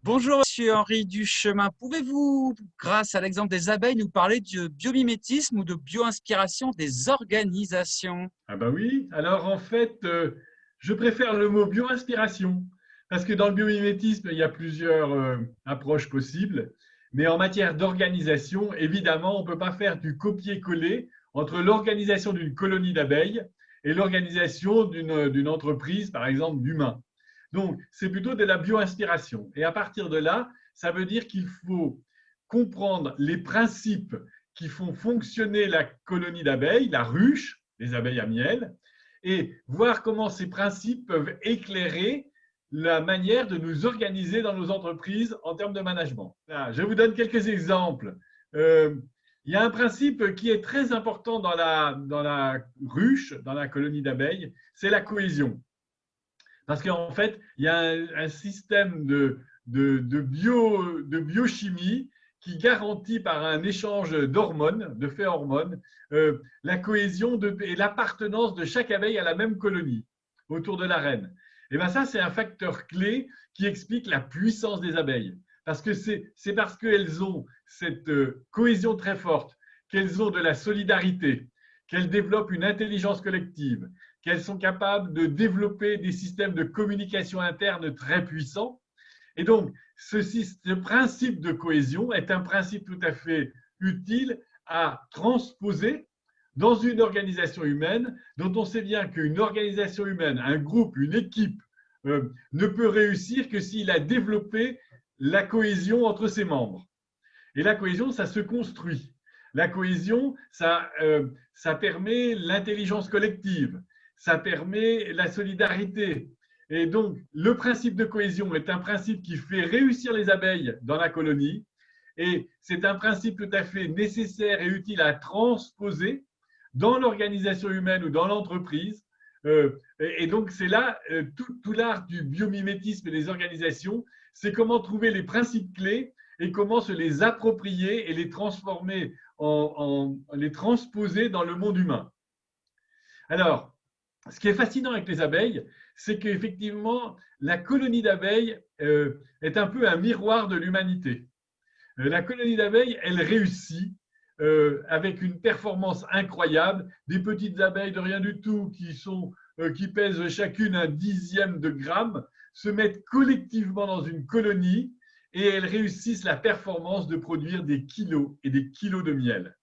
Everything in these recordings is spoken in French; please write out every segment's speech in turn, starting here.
Bonjour, Monsieur Henri Duchemin. Pouvez-vous, grâce à l'exemple des abeilles, nous parler de biomimétisme ou de bio-inspiration des organisations? Ah bah oui, alors en fait, je préfère le mot bio-inspiration, parce que dans le biomimétisme, il y a plusieurs approches possibles, mais en matière d'organisation, évidemment, on ne peut pas faire du copier-coller entre l'organisation d'une colonie d'abeilles et l'organisation d'une entreprise, par exemple d'humains. Donc, c'est plutôt de la bio-inspiration. Et à partir de là, ça veut dire qu'il faut comprendre les principes qui font fonctionner la colonie d'abeilles, la ruche, les abeilles à miel, et voir comment ces principes peuvent éclairer la manière de nous organiser dans nos entreprises en termes de management. Là, je vous donne quelques exemples. Il y a un principe qui est très important dans la ruche, dans la colonie d'abeilles, c'est la cohésion. Parce qu'en fait, il y a un système de biochimie qui garantit par un échange d'hormones, de phéromones, la cohésion et l'appartenance de chaque abeille à la même colonie autour de la reine. Et bien ça, c'est un facteur clé qui explique la puissance des abeilles. Parce que c'est parce qu'elles ont cette cohésion très forte, qu'elles ont de la solidarité, qu'elles développent une intelligence collective, qu'elles sont capables de développer des systèmes de communication interne très puissants. Et donc, ce principe de cohésion est un principe tout à fait utile à transposer dans une organisation humaine dont on sait bien qu'une organisation humaine, un groupe, une équipe, ne peut réussir que s'il a développé la cohésion entre ses membres. Et la cohésion, ça se construit. La cohésion, ça permet l'intelligence collective, ça permet la solidarité. Et donc, le principe de cohésion est un principe qui fait réussir les abeilles dans la colonie. Et c'est un principe tout à fait nécessaire et utile à transposer dans l'organisation humaine ou dans l'entreprise. Et donc, c'est là tout l'art du biomimétisme et des organisations, c'est comment trouver les principes clés et comment se les approprier et les transformer, les transposer dans le monde humain. Alors, ce qui est fascinant avec les abeilles, c'est qu'effectivement, la colonie d'abeilles est un peu un miroir de l'humanité. La colonie d'abeilles, elle réussit avec une performance incroyable. Des petites abeilles de rien du tout qui pèsent chacune un dixième de gramme se mettent collectivement dans une colonie et elles réussissent la performance de produire des kilos et des kilos de miel.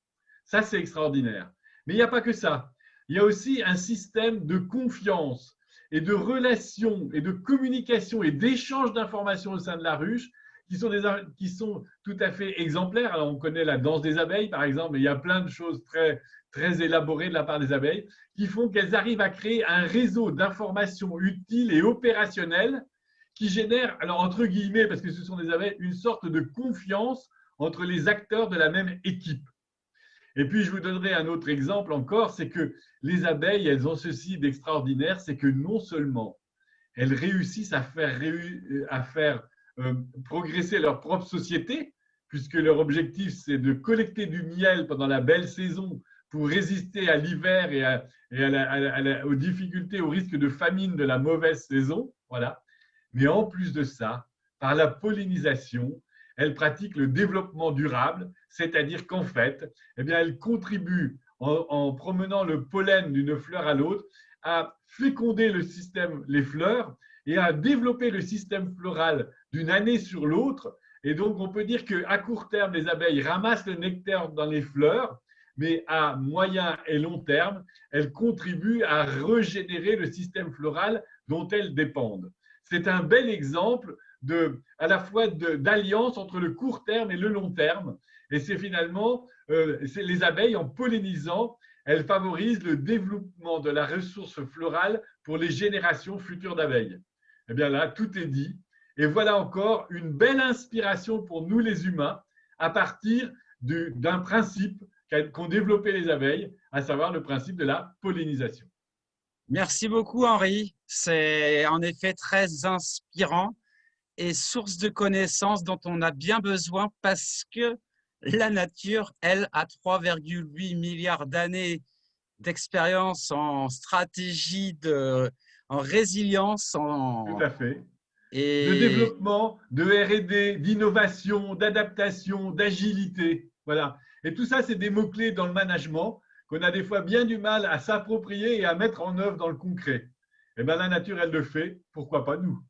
Ça, c'est extraordinaire. Mais il n'y a pas que ça. Il y a aussi un système de confiance et de relations et de communication et d'échange d'informations au sein de la ruche qui sont tout à fait exemplaires. Alors, on connaît la danse des abeilles, par exemple, mais il y a plein de choses très élaborées de la part des abeilles qui font qu'elles arrivent à créer un réseau d'informations utiles et opérationnelles qui génère, alors entre guillemets, parce que ce sont des abeilles, une sorte de confiance entre les acteurs de la même équipe. Et puis, je vous donnerai un autre exemple encore, c'est que les abeilles, elles ont ceci d'extraordinaire, c'est que non seulement elles réussissent à faire progresser leur propre société, puisque leur objectif, c'est de collecter du miel pendant la belle saison pour résister à l'hiver aux difficultés, au risque de famine de la mauvaise saison. Voilà. Mais en plus de ça, par la pollinisation, elles pratiquent le développement durable, c'est-à-dire qu'en fait, eh bien, elles contribuent en promenant le pollen d'une fleur à l'autre à féconder le système, les fleurs, et à développer le système floral d'une année sur l'autre. Et donc, on peut dire qu'à court terme, les abeilles ramassent le nectar dans les fleurs, mais à moyen et long terme, elles contribuent à régénérer le système floral dont elles dépendent. C'est un bel exemple à la fois d'alliance entre le court terme et le long terme. Et c'est finalement les abeilles, en pollinisant, elles favorisent le développement de la ressource florale pour les générations futures d'abeilles. Eh bien là, tout est dit. Et voilà encore une belle inspiration pour nous les humains à partir d'un principe qu'ont développé les abeilles, à savoir le principe de la pollinisation. Merci beaucoup, Henri. C'est en effet très inspirant et source de connaissances dont on a bien besoin parce que la nature, elle, a 3,8 milliards d'années d'expérience en stratégie, en résilience, Tout à fait. de Et développement, de R&D, d'innovation, d'adaptation, d'agilité. Voilà. Et tout ça, c'est des mots-clés dans le management qu'on a des fois bien du mal à s'approprier et à mettre en œuvre dans le concret. Eh bien, la nature, elle le fait. Pourquoi pas nous?